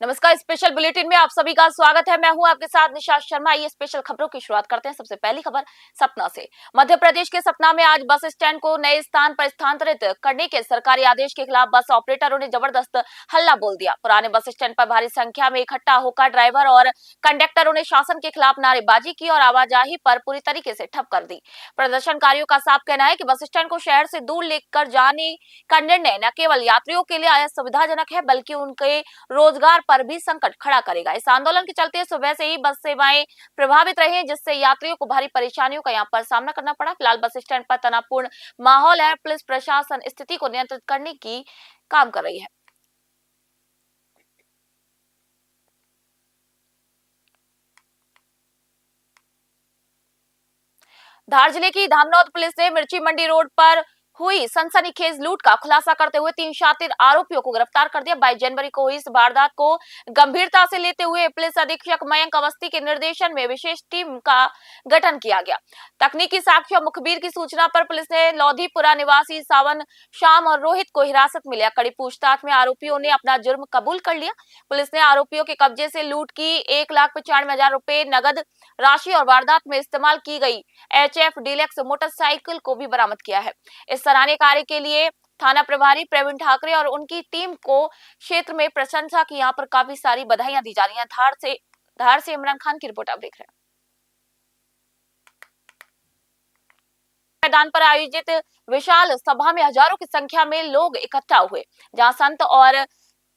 नमस्कार। Special bulletin में आप सभी का स्वागत है। मैं हूं आपके साथ निशा शर्मा। आइए स्पेशल खबरों की शुरुआत करते हैं। सबसे पहली खबर सतना से। मध्य प्रदेश के सतना में आज बस स्टैंड को नए स्थान पर स्थानांतरित करने के सरकारी आदेश के खिलाफ बस ऑपरेटरों ने जबरदस्त हल्ला बोल दिया। पुराने बस स्टैंड पर भारी संख्या में इकट्ठा होकर ड्राइवर और कंडक्टरों ने शासन के खिलाफ नारेबाजी की और आवाजाही पर पूरी तरीके से ठप कर दी। प्रदर्शनकारियों का साफ कहना है कि बस स्टैंड को शहर से दूर लेकर जाने का निर्णय न केवल यात्रियों के लिए असुविधाजनक है बल्कि उनके रोजगार पर भी संकट खड़ा करेगा। इस आंदोलन के चलते सुबह से ही बस सेवाएं प्रभावित रही हैं, जिससे यात्रियों को भारी परेशानियों का यहां पर सामना करना पड़ा। फिलहाल बस स्टैंड पर तनावपूर्ण माहौल है। पुलिस प्रशासन स्थिति को नियंत्रित करने की काम कर रही है। धार जिले की धामनौद पुलिस ने मिर्ची मंडी रोड पर हुई सनसनीखेज लूट का खुलासा करते हुए 3 शातिर आरोपियों को गिरफ्तार कर दिया। 22 जनवरी को हुई इस वारदात को गंभीरता से लेते हुए पुलिस अधीक्षक मयंक अवस्थी के निर्देशन में विशेष टीम का गठन किया गया। तकनीकी साक्ष्य और मुखबिर की सूचना पर पुलिस ने लोधीपुरा निवासी सावन, श्याम और रोहित को हिरासत में लिया। कड़ी पूछताछ में आरोपियों ने अपना जुर्म कबूल कर लिया। पुलिस ने आरोपियों के कब्जे से लूट की 1,95,000 रुपए नगद राशि और वारदात में इस्तेमाल की गई HF डीलक्स मोटरसाइकिल को भी बरामद किया है। इस सराहनीय कार्य के लिए थाना प्रभारी प्रवीण ठाकरे और उनकी टीम को क्षेत्र में प्रशंसा की यहाँ पर काफी सारी बधाइयां दी जा रही हैं। धार से इमरान खान की रिपोर्ट आप देख रहे हैं। मैदान पर आयोजित विशाल सभा में हजारों की संख्या में लोग इकट्ठा हुए, जहां संत और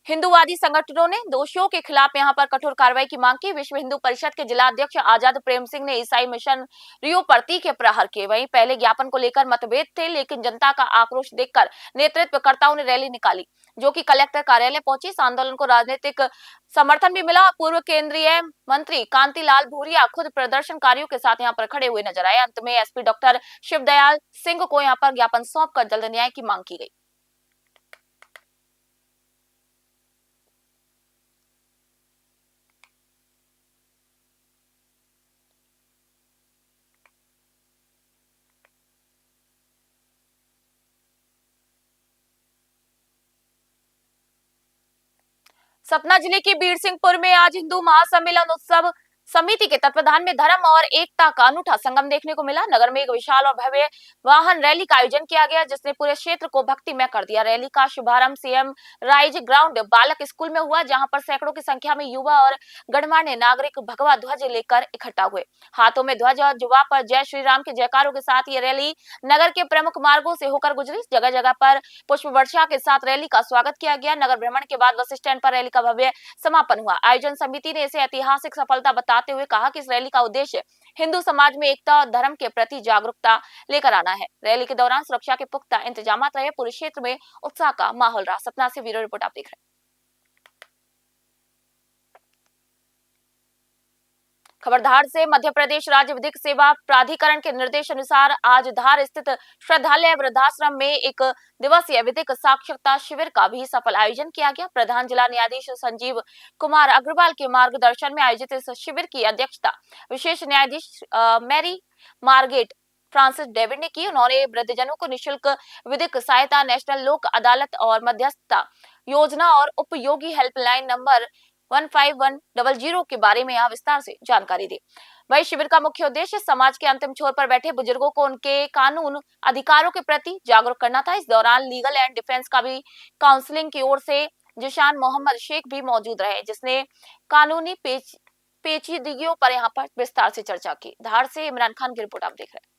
हिंदूवादी संगठनों ने दोषियों के खिलाफ यहां पर कठोर कार्रवाई की मांग की। विश्व हिंदू परिषद के जिला अध्यक्ष आजाद प्रेम सिंह ने ईसाई मिशन रियो पर तीखे प्रहार किए। वहीं पहले ज्ञापन को लेकर मतभेद थे, लेकिन जनता का आक्रोश देखकर नेतृत्वकर्ताओं ने रैली निकाली, जो कि कलेक्टर कार्यालय पहुंची। इस आंदोलन को राजनीतिक समर्थन भी मिला। पूर्व केंद्रीय मंत्री कांतिलाल भूरिया खुद प्रदर्शनकारियों के साथ यहाँ पर खड़े हुए नजर आए। अंत में SP डॉक्टर शिवदयाल सिंह को यहाँ पर ज्ञापन सौंपकर जल्द न्याय की मांग की गई। सतना जिले के बीर सिंहपुर में आज हिंदू महासम्मेलन उत्सव समिति के तत्वाधान में धर्म और एकता का अनूठा संगम देखने को मिला। नगर में एक विशाल और भव्य वाहन रैली का आयोजन किया गया, जिसने पूरे क्षेत्र को भक्तिमय कर दिया। रैली का शुभारंभ CM राइज ग्राउंड बालक स्कूल में हुआ, जहां पर सैकड़ों की संख्या में युवा और गणमान्य नागरिक भगवा ध्वज लेकर इकट्ठा हुए। हाथों में ध्वज और जुबा पर जय श्री राम के जयकारों के साथ ये रैली नगर के प्रमुख मार्गों से होकर गुजरी। जगह जगह पर पुष्प वर्षा के साथ रैली का स्वागत किया गया। नगर भ्रमण के बाद बस स्टैंड पर रैली का भव्य समापन हुआ। आयोजन समिति ने इसे ऐतिहासिक सफलता बताते हुए कहा कि इस रैली का उद्देश्य हिंदू समाज में एकता और धर्म के प्रति जागरूकता लेकर आना है। रैली के दौरान सुरक्षा के पुख्ता इंतजाम रहे। पूरे क्षेत्र में उत्साह का माहौल रहा। सतना से ब्यूरो रिपोर्ट आप देख रहे हैं। खबर धार से। मध्य प्रदेश राज्य विधिक सेवा प्राधिकरण के निर्देश अनुसार आज धार स्थित श्रद्धालय वृद्धाश्रम में एक दिवसीय विधिक साक्षरता शिविर का भी सफल आयोजन किया गया। प्रधान जिला न्यायाधीश संजीव कुमार अग्रवाल के मार्गदर्शन में आयोजित इस शिविर की अध्यक्षता विशेष न्यायाधीश मैरी मार्गेट फ्रांसिस डेविड ने की। उन्होंने वृद्धजनों को निःशुल्क विधिक सहायता, नेशनल लोक अदालत और मध्यस्थता योजना और उपयोगी हेल्पलाइन नंबर 15100 के बारे में यहाँ विस्तार से जानकारी दी। वही शिविर का मुख्य उद्देश्य समाज के अंतिम छोर पर बैठे बुजुर्गों को उनके कानून अधिकारों के प्रति जागरूक करना था। इस दौरान लीगल एंड डिफेंस का भी काउंसलिंग की ओर से जिशान मोहम्मद शेख भी मौजूद रहे, जिसने कानूनी पेचीदगियों पर यहाँ पर विस्तार से चर्चा की। धार से इमरान खान की रिपोर्ट आप देख रहे हैं।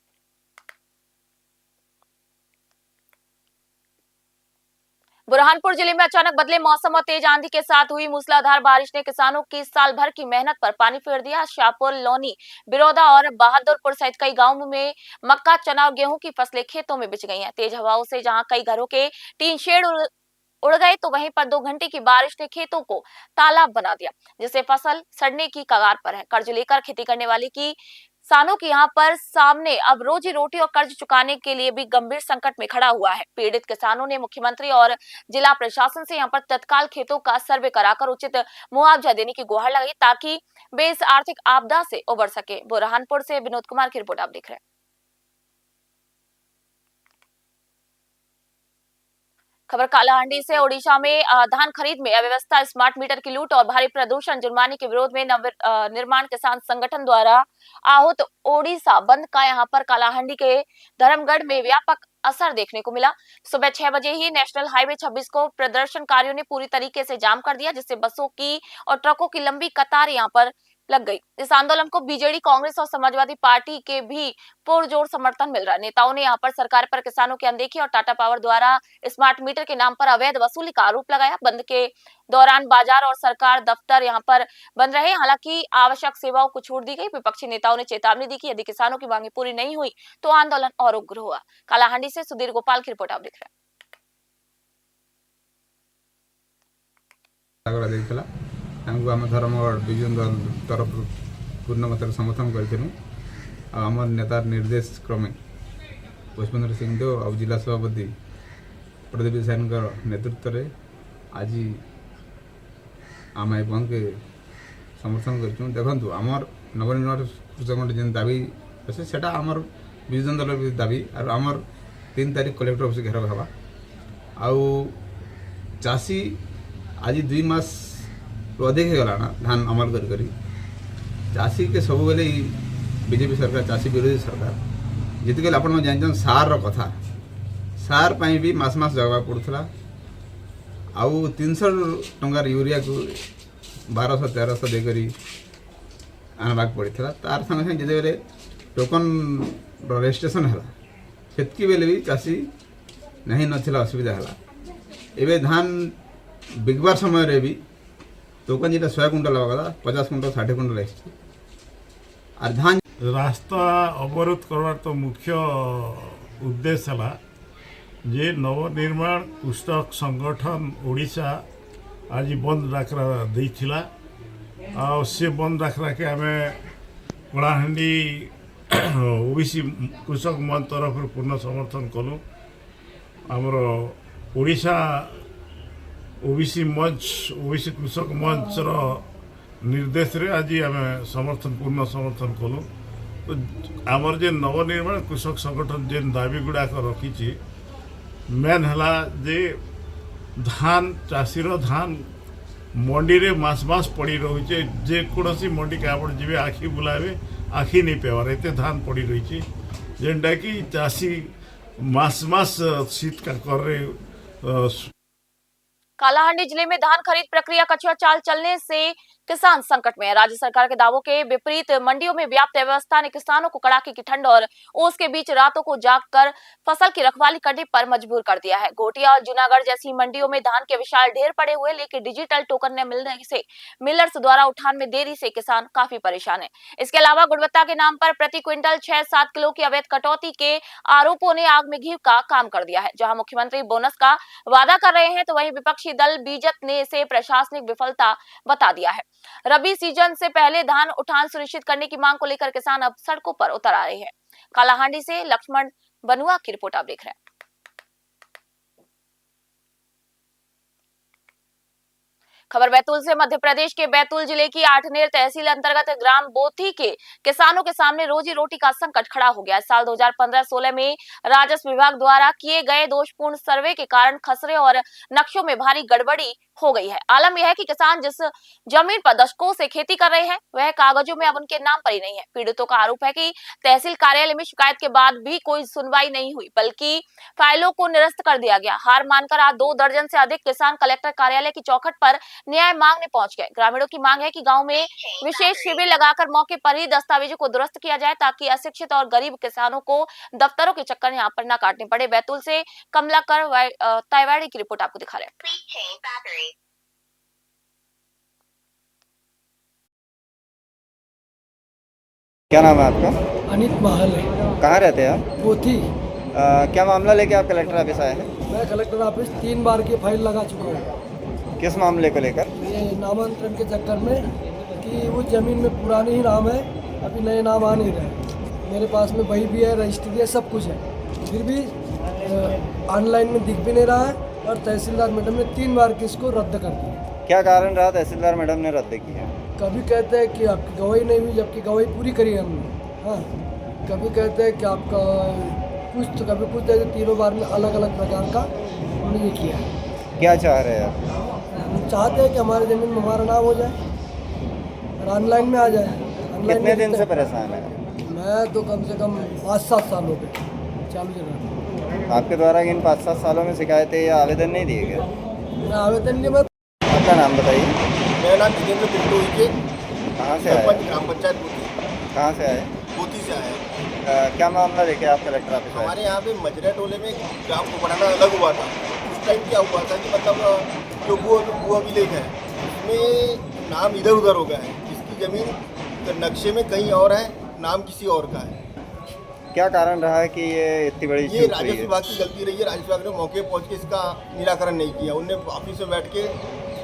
बुरहानपुर जिले में अचानक बदले मौसम और तेज आंधी के साथ हुई मूसलाधार बारिश ने किसानों की साल भर की मेहनत पर पानी फेर दिया। शाहपुर, लोनी, बिरोदा और बहादुरपुर सहित कई गांवों में मक्का, चना और गेहूं की फसलें खेतों में बिछ गई हैं। तेज हवाओं से जहां कई घरों के टीन शेड उड़ गए, तो वहीं पर 2 घंटे की बारिश ने खेतों को तालाब बना दिया, जिससे फसल सड़ने की कगार पर है। कर्ज लेकर खेती करने वाले किसानों की यहाँ पर सामने अब रोजी रोटी और कर्ज चुकाने के लिए भी गंभीर संकट में खड़ा हुआ है। पीड़ित किसानों ने मुख्यमंत्री और जिला प्रशासन से यहाँ पर तत्काल खेतों का सर्वे कराकर उचित मुआवजा देने की गुहार लगाई, ताकि वे इस आर्थिक आपदा से उबर सके। बुरहानपुर से विनोद कुमार की रिपोर्ट आप देख रहे हैं। खबर कालाहांडी से। ओडिशा में धान खरीद में अव्यवस्था, स्मार्ट मीटर की लूट और भारी प्रदूषण जुर्माने के विरोध में निर्माण किसान संगठन द्वारा आहूत ओडिशा बंद का यहां पर कालाहांडी के धर्मगढ़ में व्यापक असर देखने को मिला। सुबह 6 बजे ही नेशनल हाईवे 26 को प्रदर्शनकारियों ने पूरी तरीके से जाम कर दिया, जिससे बसों की और ट्रकों की लंबी कतार यहां पर लग गई। इस आंदोलन को बीजेडी, कांग्रेस और समाजवादी पार्टी के भी पुरजोर समर्थन मिल रहा है। नेताओं ने यहां पर सरकार पर किसानों की अनदेखी और टाटा पावर द्वारा स्मार्ट मीटर के नाम पर अवैध वसूली का आरोप लगाया। बंद के दौरान बाजार और सरकार दफ्तर यहां पर बंद रहे। हालांकि आवश्यक सेवाओं को छूट दी गई। विपक्षी नेताओं ने चेतावनी दी कि यदि किसानों की मांगे पूरी नहीं हुई तो आंदोलन और उग्र हुआ। कालाहांडी से सुधीर गोपाल की रिपोर्ट आप देख रहे हैं। आम धर्मगढ़ विजन दल तरफ पूर्ण मात्रा समर्थन करूँ। आम नेतार निर्देश क्रमे पुष्पेंद्र सिंह देव और जिला सभापति प्रदीप सैन नेतृत्व में आज आम बंद के समर्थन करूँ। देखु आमर नवनिर्माण कृषक जेन दाबी अच्छे से आमर विजन दल दाबी और आमर 3 तारीख कलेक्टर ऑफिस घेराव हवा। आउ चाषी आज 2 मास अधिक होगा धान अमल करी चाषी के सब बेले बीजेपी सरकार चाषी विरोधी सरकार जितके आपण जानते सार कथा सार पाई भी मास जगवा पड़ूला। आउ 300 टंकार यूरिया को 1200-1300 देकर आनवाक पड़ता। तार संगे संगे जिते बेले टोकन रजिस्ट्रेशन है सेतकी बेले भी चाषी नहीं नथिला असुविधा है। एवं धान बिकबार समय रे भी टोकन जेटा 100 कुंटल लगा 50 कुंटल 60 कुंटल और धान रास्ता अवरोध करवार तो मुख्य उद्देश्य है जे नवनिर्माण कृषक संगठन ओडिशा आज बंद डाकरा देइथिला। आ से बंद डाकरा के आम कलाहांडी ओबीसी कृषक मंच तरफ पूर्ण समर्थन कलु। आमर ओडिशा ओबीसी मंच ओबीसी कृषक मंच निर्देश रे आज आम समर्थन पूर्ण समर्थन कलु। तो आमर जे नवनिर्माण कृषक संगठन जेन दाबी गुड़ाक रखी मेन है जे धान चाषीर धान मंडी रे मास मास पड़ी रही जेकोसी मंडी के आप जी आखि बुलावे आखि नहीं पेवार एत धान पड़ी रही जेनटा कि चाषी मास मास शीत का कर कालाहांडी जिले में धान खरीद प्रक्रिया कछुआ चाल चलने से किसान संकट में है। राज्य सरकार के दावों के विपरीत मंडियों में व्याप्त अव्यवस्था ने किसानों को कड़ाके की ठंड और ओस के बीच रातों को जागकर फसल की रखवाली करने पर मजबूर कर दिया है। गोटिया और जूनागढ़ जैसी मंडियों में धान के विशाल ढेर पड़े हुए, लेकिन डिजिटल टोकन न मिलने से मिलर्स द्वारा उठान में देरी से किसान काफी परेशान है। इसके अलावा गुणवत्ता के नाम पर प्रति क्विंटल 6-7 किलो की अवैध कटौती के आरोपों ने आग में घी का काम कर दिया है। जहाँ मुख्यमंत्री बोनस का वादा कर रहे हैं तो वहीं विपक्षी दल बीजेपी ने इसे प्रशासनिक विफलता बता दिया है। रबी सीजन से पहले धान उठान सुनिश्चित करने की मांग को लेकर किसान अब सड़कों पर उतर आ रहे हैं। कालाहांडी से लक्ष्मण बनुआ की रिपोर्ट आप देख रहे हैं। खबर बैतूल से। मध्य प्रदेश के बैतूल जिले की आठनेर तहसील अंतर्गत ग्राम बोथी के किसानों के सामने रोजी रोटी का संकट खड़ा हो गया। साल 2015-16 में राजस्व विभाग द्वारा किए गए दोषपूर्ण सर्वे के कारण खसरे और नक्शों में भारी गड़बड़ी हो गई है। आलम यह है कि किसान जिस जमीन पर दशकों से खेती कर रहे हैं वह कागजों में अब उनके नाम पर ही नहीं है। पीड़ितों का आरोप है कि तहसील कार्यालय में शिकायत के बाद भी कोई सुनवाई नहीं हुई, बल्कि फाइलों को निरस्त कर दिया गया। हार मानकर आज 2 दर्जन से अधिक किसान कलेक्टर कार्यालय की चौखट पर न्याय मांगने पहुंच गए। ग्रामीणों की मांग है कि गांव में विशेष शिविर लगाकर मौके पर ही दस्तावेजों को दुरुस्त किया जाए, ताकि अशिक्षित और गरीब किसानों को दफ्तरों के चक्कर यहाँ पर न काटने पड़े। बैतूल से कमलाकर तैवाड़ी की रिपोर्ट आपको दिखा रहे हैं। क्या नाम है आपका? अनित महल है। कहाँ रहते हैं आप? पोथी। क्या मामला लेके आप कलेक्टर ऑफिस आए हैं? मैं कलेक्टर ऑफिस 3 बार की फाइल लगा चुका हूँ। किस मामले को लेकर? ये नामांतरण के चक्कर में कि वो ज़मीन में पुराने ही नाम है, अभी नए नाम आ नहीं रहे। मेरे पास में वही भी है, रजिस्ट्री है, सब कुछ है, फिर भी ऑनलाइन में दिख भी नहीं रहा है। और तहसीलदार मैडम ने 3 बार की इसको रद्द कर दिया। क्या कारण रहा तहसीलदार मैडम ने रद्द किया? कभी कहते हैं कि आपकी गवाही नहीं हुई, जबकि गवाही पूरी करी है हमने। हाँ, कभी कहते हैं कि आपका कुछ तो कभी कुछ, तीनों बार में अलग अलग प्रकार का हमने ये किया है। क्या चाह रहे हैं आप? हम चाहते हैं कि हमारी ज़मीन में हमारा नाम हो जाए और ऑनलाइन में आ जाए। ऑनलाइन कितने में दिन से दिखता परेशान है? है। मैं तो कम से कम 5-7 साल हो गए चालू जगह। आपके द्वारा इन 5-7 सालों में शिकायतें या आवेदन नहीं दिए गए? मैं आवेदन के बाद आपका नाम बताइए। मेरा नाम जितेंद्र बिट्टू के कहाँ से आए? सरपंच ग्राम पंचायत बूथी कहाँ से आए? बूथी से आया है। क्या मामला लेके आप कलेक्टर ऑफिस आए? हमारे यहाँ पे मजरा टोले में ग्राम को बढ़ाना अलग हुआ था। उस टाइम क्या हुआ था कि मतलब जो भू अभिलेख है उसमें नाम इधर उधर हो गया है। जिसकी ज़मीन नक्शे में कहीं और है, नाम किसी और का है। क्या कारण रहा है कि ये इतनी बड़ी ये चूक हुई राजस्व है? विभाग की गलती रही है। राजस्व विभाग ने मौके पर पहुँच के इसका निराकरण नहीं किया। उनने ऑफिस में बैठ के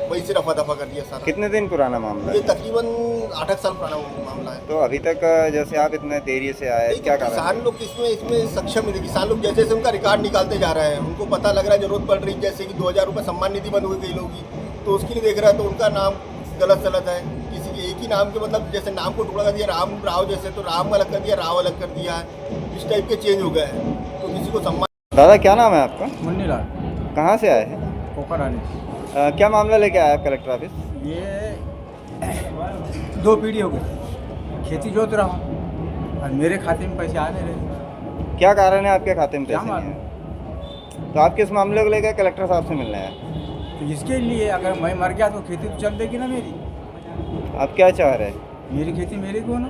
वही से रफा दफा कर दिया सारा। कितने दिन पुराना मामला ये है? तकरीबन 8 साल पुराना मामला है। तो अभी तक जैसे आप इतने देरी से आए, नहीं, क्या तो कारण? किसान लोग इसमें सक्षम है। किसान लोग जैसे जैसे उनका रिकॉर्ड निकालते जा रहे हैं, उनको पता लग रहा है जरूरत पड़ रही है। जैसे कि 2000 रुपये सम्मान निधि बंद हो गई लोगों की, तो उसके लिए देख रहा है तो उनका नाम गलत चलत है। किसी के एक ही नाम के मतलब जैसे नाम को टुकड़ा कर दिया, राम राव जैसे तो राम अलग कर दिया, राव अलग कर दिया है। इस टाइप के चेंज हो गए हैं, तो किसी को सम्मान। दादा क्या नाम है आपका? मुन्नी लाल कहाँ से आए हैं? कोकरानी। क्या मामला लेके आए आप कलेक्टर ऑफिस? ये 2 पीढ़ी हो गई खेती जोत रहा हूँ और मेरे खाते में पैसे आ नहीं रहे। क्या कारण है आपके खाते में क्या पैसे नहीं मालूम? है? तो आप किस मामले को लेकर कलेक्टर साहब से मिलने आए? तो इसके लिए अगर मैं मर गया तो खेती तो चल देगी ना मेरी। आप क्या चाह रहे हैं? मेरी खेती मेरी को ना।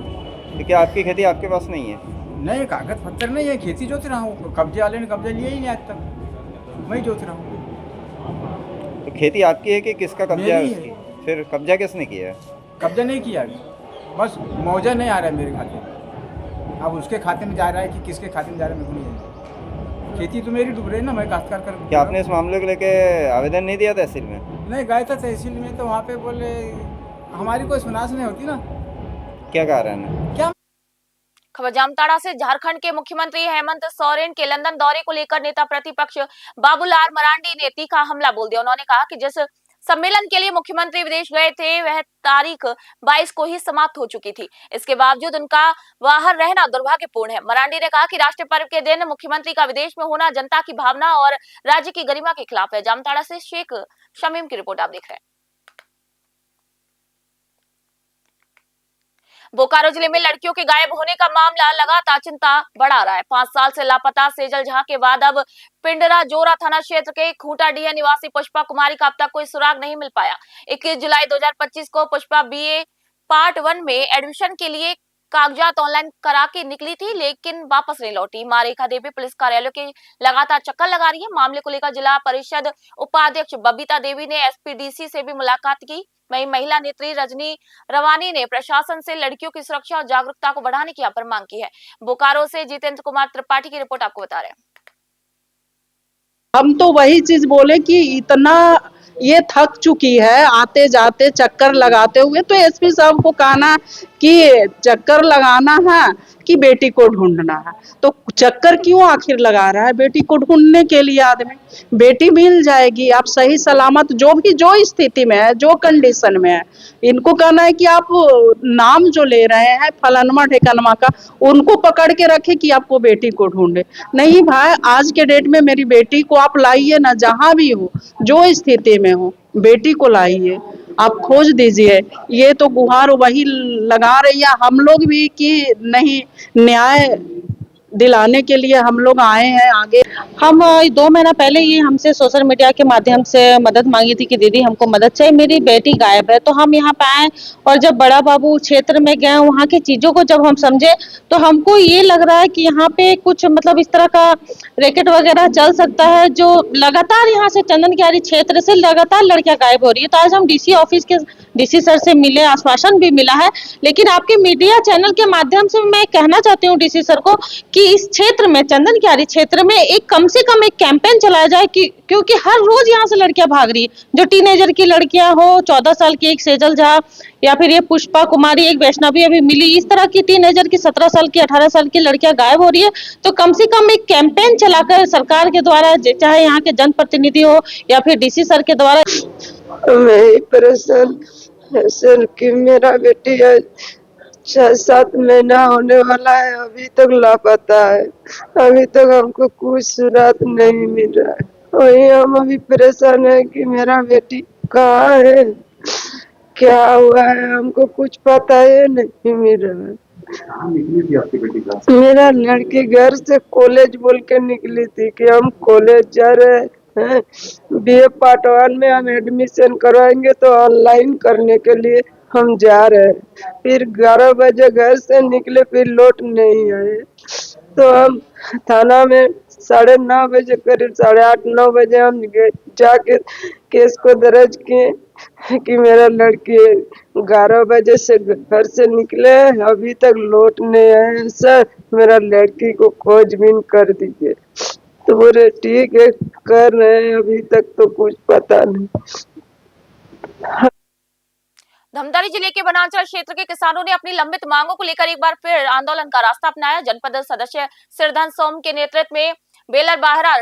तो क्या आपकी खेती आपके पास नहीं है? नहीं, कागज पत्थर नहीं है, खेती जोत रहा हूँ। कब्जे वाले ने कब्जा लिया ही नहीं आज तक, मैं जोत रहा हूँ। तो खेती आपकी है कि किसका कब्जा है मेरी है। उसकी? फिर कब्जा किसने किया है? कब्जा नहीं किया अभी, बस मुआवजा नहीं आ रहा है मेरे खाते में। अब उसके खाते में जा रहा है कि किसके खाते में जा रहा है मेरे को नहीं है। खेती तो मेरी डूब रही है ना, मैं काश्तकार कर। क्या आपने इस मामले को लेके आवेदन नहीं दिया तहसील में? नहीं, गए था तहसील में तो वहाँ पे बोले हमारी कोई सुनास नहीं होती ना। क्या कारण है? क्या खबर जामताड़ा से। झारखंड के मुख्यमंत्री हेमंत सोरेन के लंदन दौरे को लेकर नेता प्रतिपक्ष बाबूलाल मरांडी ने तीखा हमला बोल दिया। उन्होंने कहा कि जिस सम्मेलन के लिए मुख्यमंत्री विदेश गए थे वह तारीख 22 को ही समाप्त हो चुकी थी। इसके बावजूद उनका बाहर रहना दुर्भाग्यपूर्ण है। मरांडी ने कहा कि राष्ट्रीय पर्व के दिन मुख्यमंत्री का विदेश में होना जनता की भावना और राज्य की गरिमा के खिलाफ है। जामताड़ा से शेख शमीम की रिपोर्ट आप देख रहे हैं। बोकारो जिले में लड़कियों के गायब होने का मामला लगातार चिंता बढ़ा रहा है। 5 साल से लापता सेजल झा के बाद अब पिंडरा जोरा थाना क्षेत्र के खूंटाडीह निवासी पुष्पा कुमारी का अब तक कोई सुराग नहीं मिल पाया। 21 जुलाई 2025 को पुष्पा BA पार्ट 1 में एडमिशन के लिए कागजात ऑनलाइन करा के निकली थी, लेकिन वापस नहीं लौटी। मां रेखा देवी पुलिस कार्यालय के लगातार चक्कर लगा रही है। मामले को लेकर जिला परिषद उपाध्यक्ष बबीता देवी ने SPDC से भी मुलाकात की। वहीं महिला नेत्री रजनी रवानी ने प्रशासन से लड़कियों की सुरक्षा और जागरूकता को बढ़ाने की यहाँ पर मांग की है। बोकारो से जितेंद्र कुमार त्रिपाठी की रिपोर्ट आपको बता रहे हैं। हम तो वही चीज बोले कि इतना ये थक चुकी है आते जाते चक्कर लगाते हुए। तो SP साहब को कहना कि चक्कर लगाना है कि बेटी को ढूंढना है, तो चक्कर क्यों आखिर लगा रहा है? बेटी को ढूंढने के लिए आदमी, बेटी मिल जाएगी। आप सही सलामत जो स्थिति में है, जो कंडीशन में है, इनको कहना है कि आप नाम जो ले रहे हैं फलानमा ढेकनमा का, उनको पकड़ के रखे कि आपको बेटी को ढूंढे। नहीं भाई, आज के डेट में मेरी बेटी को आप लाइए ना, जहां भी हो, जो स्थिति में हो, बेटी को लाइए, आप खोज दीजिए। ये तो गुहार वही लगा रही है, हम लोग भी कि नहीं, न्याय दिलाने के लिए हम लोग आए हैं आगे। हम 2 महीना पहले ही हमसे सोशल मीडिया के माध्यम से मदद मांगी थी कि दीदी हमको मदद चाहिए, मेरी बेटी गायब है। तो हम यहाँ पे आए और जब बड़ा बाबू क्षेत्र में गए, वहाँ की चीज़ों को जब हम समझे तो हमको ये लग रहा है कि यहाँ पे कुछ मतलब इस तरह का रैकेट वगैरह चल सकता है, जो लगातार यहाँ से चंदन क्यारी क्षेत्र से लगातार लड़कियाँ गायब हो रही है। तो आज हम DC ऑफिस के DC सर से मिले, आश्वासन भी मिला है। लेकिन आपके मीडिया चैनल के माध्यम से मैं कहना चाहती हूँ DC सर को कि इस क्षेत्र में, चंदन क्यारी क्षेत्र में एक कम से कम एक कैंपेन चलाया जाए कि क्योंकि हर रोज यहाँ से लड़कियां भाग रही है। जो टीनेजर की लड़कियां हो, 14 साल की एक सेजल झा, या फिर ये पुष्पा कुमारी, एक वैष्णवी अभी मिली, इस तरह की टीनेजर की 17 साल की 18 साल की लड़कियां गायब हो रही है। तो कम से कम एक कैंपेन चलाकर सरकार के द्वारा, चाहे यहाँ के जनप्रतिनिधि हो या फिर DC सर के द्वारा। मैं परेशान है सर कि मेरा बेटी 6-7 महीना होने वाला है, अभी तक लापता है। अभी तक हमको कुछ सुराग नहीं मिल रहा है। वही हम अभी परेशान है कि मेरा बेटी कहाँ है, क्या हुआ है, हमको कुछ पता है नहीं मिल रहा है। निकली थी आपकी बेटी का? मेरा लड़की घर से कॉलेज बोल के निकली थी कि हम कॉलेज जा रहे हैं, BA पार्ट 1 में हम एडमिशन करवाएंगे तो ऑनलाइन करने के लिए हम जा रहे हैं। फिर 11 बजे घर से निकले, फिर लौट नहीं आए। तो हम थाना में 9:30 बजे, करीब 8:30-9 बजे हम जाके केस को दर्ज किए कि मेरा लड़की 11 बजे से घर से निकले, अभी तक लौट नहीं आए सर, मेरा लड़की को खोजबीन कर दीजिए। तो बोले ठीक है कर रहे हैं, अभी तक तो कुछ पता नहीं। धमतरी जिले के वनांचल क्षेत्र के किसानों ने अपनी लंबित मांगों को लेकर एक बार फिर आंदोलन का रास्ता अपनाया। जनपद सदस्य सिरधन सोम के नेतृत्व में बेलर बाहरा,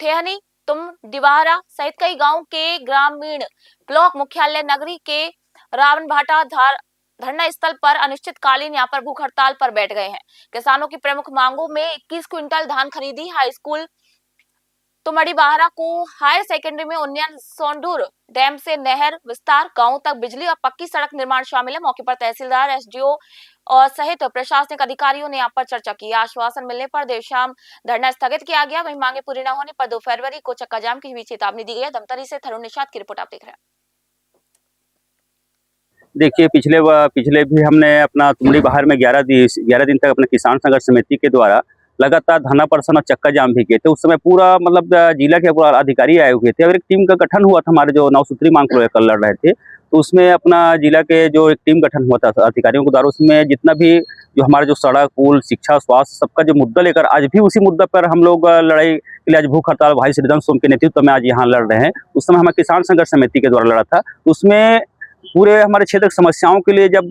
ठेहनी, तुम दिवाहरा सहित कई गांवों के ग्रामीण ब्लॉक मुख्यालय नगरी के रावण भाटा धरना स्थल पर अनिश्चितकालीन यहाँ पर भूख हड़ताल पर बैठ गए हैं। किसानों की प्रमुख मांगों में 21 क्विंटल धान खरीदी, हाई स्कूल तुमड़ी बाहरा को हायर सेकेंडरी में उन्नयन, सोंडूर डैम से नहर विस्तार, गांव तक बिजली और पक्की सड़क निर्माण शामिल है। मौके पर तहसीलदार, SDO और सहित प्रशासनिक अधिकारियों ने यहाँ पर चर्चा की। आश्वासन मिलने पर देर शाम धरना स्थगित किया गया। वहीं मांगे पूरी न होने पर 2 फरवरी को चक्का जाम की भी चेतावनी दी गई है। धमतरी से थरुण निषाद की रिपोर्ट आप देख रहे हैं। देखिए, पिछले भी हमने अपना तुमड़ी बाहर में 11 दिन तक अपने किसान संघर्ष समिति के द्वारा लगातार धरना प्रदर्शन और चक्का जाम भी किए थे। उस समय पूरा मतलब जिला के पूरा अधिकारी आए हुए थे और एक टीम का गठन हुआ था। हमारे जो 9 सूत्री मांग को लेकर लड़ रहे थे, तो उसमें अपना जिला के जो एक टीम गठन हुआ था अधिकारियों के द्वारा, उसमें जितना भी जो हमारे जो सड़क, पुल, शिक्षा, स्वास्थ्य, सबका जो मुद्दा लेकर आज भी उसी मुद्दा पर हम लोग लड़ाई के लिए आज भूख हड़ताल भाई सिरधन सोम के नेतृत्व में आज यहाँ लड़ रहे हैं। उस समय हमारे किसान संघर्ष समिति के द्वारा लड़ा था। उसमें पूरे हमारे क्षेत्र की समस्याओं के लिए जब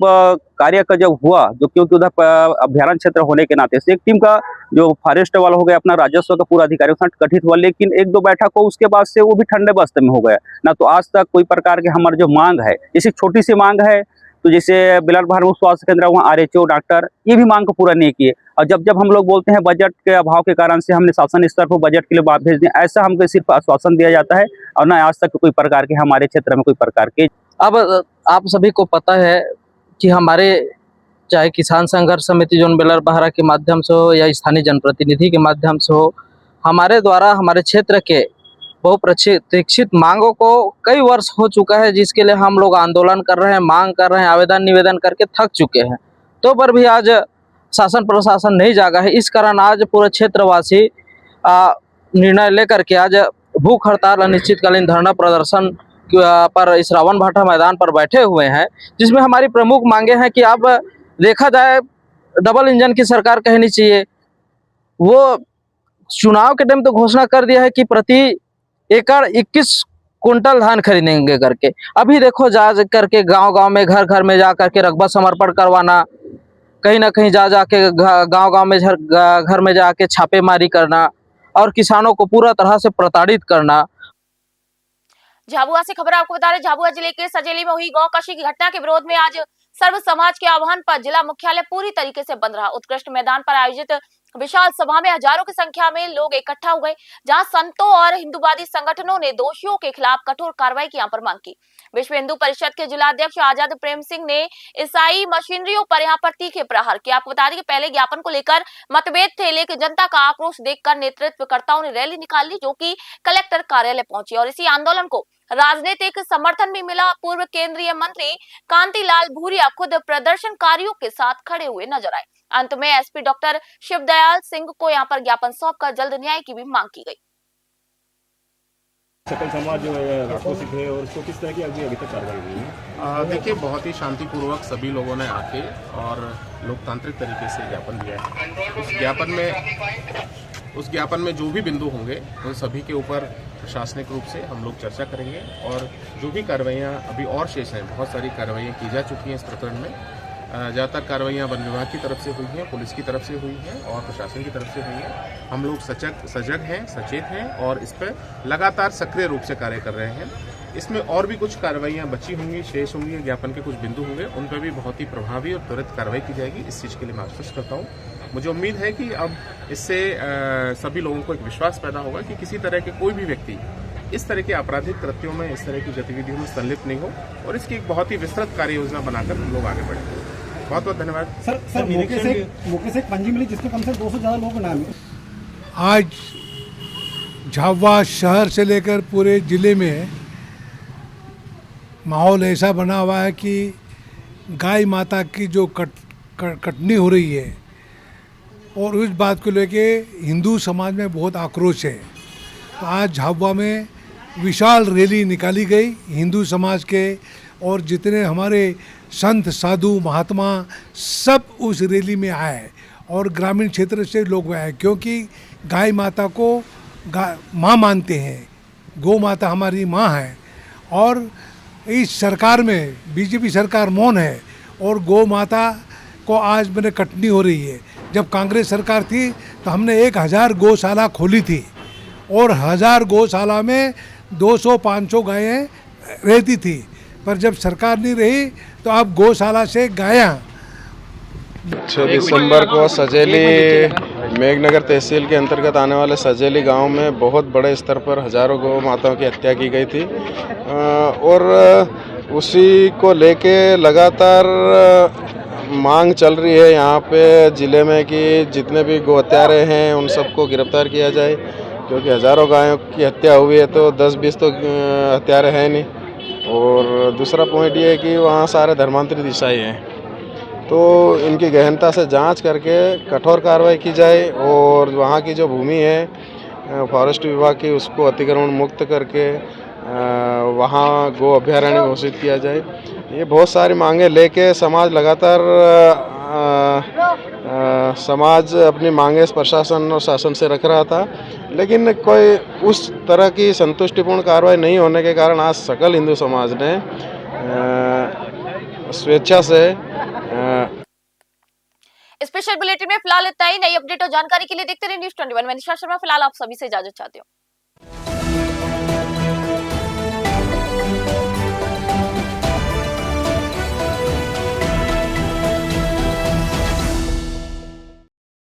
कार्य का जब हुआ, जो क्योंकि उधर अभ्यारण्य क्षेत्र होने के नाते से एक टीम का जो फॉरेस्ट वाला हो गया, अपना राजस्व का पूरा अधिकारियों के साथ गठित हुआ, लेकिन 1-2 बैठक हो उसके बाद से वो भी ठंडे बस्ते में हो गया ना। तो आज तक कोई प्रकार के हमारी जो मांग है, जैसे छोटी सी मांग है, तो जैसे बिलाल बाहर में स्वास्थ्य केंद्र, वहाँ RHO डॉक्टर, ये भी मांग को पूरा नहीं किए। और जब हम लोग बोलते हैं बजट के अभाव के कारण से हमने शासन स्तर पर बजट के लिए बात भेज दी, ऐसा हमको सिर्फ आश्वासन दिया जाता है और ना आज तक कोई प्रकार के हमारे क्षेत्र में कोई प्रकार के। अब आप सभी को पता है कि हमारे चाहे किसान संघर्ष समिति जोन बेलर बाहरा के माध्यम से हो या स्थानीय जनप्रतिनिधि के माध्यम से हो, हमारे द्वारा हमारे क्षेत्र के बहुप्रतीक्षित मांगों को कई वर्ष हो चुका है, जिसके लिए हम लोग आंदोलन कर रहे हैं, मांग कर रहे हैं, आवेदन निवेदन करके थक चुके हैं। तो पर भी आज शासन प्रशासन नहीं जागा है। इस कारण आज पूरे क्षेत्रवासी निर्णय लेकर के आज भूख हड़ताल अनिश्चितकालीन धरना प्रदर्शन पर इस रावण भाटा मैदान पर बैठे हुए हैं, जिसमें हमारी प्रमुख मांगे हैं कि अब देखा जाए डबल इंजन की सरकार कहनी चाहिए। वो चुनाव के टाइम तो घोषणा कर दिया है कि प्रति एकड़ 21 कुंटल धान खरीदेंगे करके। अभी देखो जा करके गांव-गांव में, घर-घर में जा करके रकबा समर्पण करवाना, कहीं ना कहीं जा के गांव-गांव में घर में जाके छापेमारी करना और किसानों को पूरा तरह से प्रताड़ित करना। झाबुआ से खबर आपको बता रहे, झाबुआ जिले के सजेली में हुई गौकशी की घटना के विरोध में आज सर्व समाज के आह्वान पर जिला मुख्यालय पूरी तरीके से बंद रहा। उत्कृष्ट मैदान पर आयोजित विशाल सभा में हजारों की संख्या में लोग इकट्ठा हुए, जहां संतों और हिंदूवादी संगठनों ने दोषियों के खिलाफ कठोर कार्रवाई की यहाँ पर मांग की। विश्व हिंदू परिषद के जिलाध्यक्ष आजाद प्रेम सिंह ने ईसाई मशीनरियों पर यहाँ पर तीखे प्रहार किया। आपको बता दें कि पहले ज्ञापन को लेकर मतभेद थे, लेकिन जनता का आक्रोश देखकर नेतृत्वकर्ताओं ने रैली निकाल ली, जो कि कलेक्टर कार्यालय पहुंची और इसी आंदोलन को राजनीतिक समर्थन भी मिला। पूर्व केंद्रीय मंत्री कांतिलाल भूरिया खुद प्रदर्शनकारियों के साथ खड़े हुए नजर आए। अंत में SP डॉक्टर शिवदयाल सिंह को यहाँ पर ज्ञापन सौंपकर जल्द न्याय की भी मांग की गई। सकल समाज जो है आक्रोशित है और उसको किस तरह की अभी तक कार्रवाई हुई है? देखिए, बहुत ही शांतिपूर्वक सभी लोगों ने आके और लोकतांत्रिक तरीके से ज्ञापन दिया है। उस ज्ञापन में जो भी बिंदु होंगे उन सभी के ऊपर प्रशासनिक रूप से हम लोग चर्चा करेंगे और जो भी कार्रवाइयाँ अभी और शेष हैं, बहुत सारी कार्रवाइयाँ की जा चुकी हैं इस प्रकरण में। ज़्यादातर कार्रवाइयाँ वन विभाग की तरफ से हुई हैं, पुलिस की तरफ से हुई हैं और प्रशासन की तरफ से हुई हैं। हम लोग सजग हैं, सचेत हैं और इस पर लगातार सक्रिय रूप से कार्य कर रहे हैं। इसमें और भी कुछ कार्रवाइयाँ बची होंगी, शेष होंगी, ज्ञापन के कुछ बिंदु होंगे, उन पर भी बहुत ही प्रभावी और त्वरित कार्रवाई की जाएगी। इस चीज़ के लिए मैं आश्वस्त करता हूँ। मुझे उम्मीद है कि अब इससे सभी लोगों को एक विश्वास पैदा होगा कि किसी तरह के कोई भी व्यक्ति इस तरह के आपराधिक कृत्यों में, इस तरह की गतिविधियों में संलिप्त नहीं हो, और इसकी एक बहुत ही विस्तृत कार्य योजना बनाकर हम लोग आगे बढ़ेंगे। बहुत बहुत धन्यवाद। सर मौके से एक पंजी मिली जिसमें कम से कम 200 ज़्यादा लोगों को नाम है। आज झाबुआ शहर से लेकर पूरे ज़िले में माहौल ऐसा बना हुआ है कि गाय माता की जो कटनी हो रही है, और उस बात को लेके हिंदू समाज में बहुत आक्रोश है। तो आज झाबुआ में विशाल रैली निकाली गई हिंदू समाज के, और जितने हमारे संत साधु महात्मा सब उस रैली में आए, और ग्रामीण क्षेत्र से लोग आए, क्योंकि गाय माता को माँ मानते हैं। गौ माता हमारी माँ है, और इस सरकार में बीजेपी सरकार मौन है, और गौ माता को आज मैंने कटनी हो रही है। जब कांग्रेस सरकार थी तो हमने 1000 गौशाला खोली थी, और 1000 गौशाला में 200-500 गायें रहती थी, पर जब सरकार नहीं रही तो अब गौशाला से गायें 6 दिसंबर को सजेली मेघनगर तहसील के अंतर्गत आने वाले सजेली गांव में बहुत बड़े स्तर पर हजारों गौ माताओं की हत्या की गई थी, और उसी को लेके लगातार मांग चल रही है यहाँ पे ज़िले में कि जितने भी गौ हत्यारे हैं उन सबको गिरफ्तार किया जाए, क्योंकि हजारों गायों की हत्या हुई है तो 10-20 तो हत्यारे हैं नहीं। और दूसरा पॉइंट ये है कि वहाँ सारे धर्मांतरित ईसाई हैं, तो इनकी गहनता से जांच करके कठोर कार्रवाई की जाए, और वहाँ की जो भूमि है फॉरेस्ट विभाग की उसको अतिक्रमण मुक्त करके वहाँ गो अभयारण्य घोषित किया जाए। ये बहुत सारी मांगे लेके समाज लगातार समाज अपनी मांगे प्रशासन और शासन से रख रहा था, लेकिन कोई उस तरह की संतुष्टिपूर्ण कार्रवाई नहीं होने के कारण आज सकल हिंदू समाज ने स्वेच्छा से स्पेशल बुलेटिन में फिलहाल इतना ही। नई अपडेट और जानकारी के लिए देखते रहिए न्यूज़ 21। मैं निशा शर्मा फिलहाल आप सभी से इजाजत चाहती हूँ।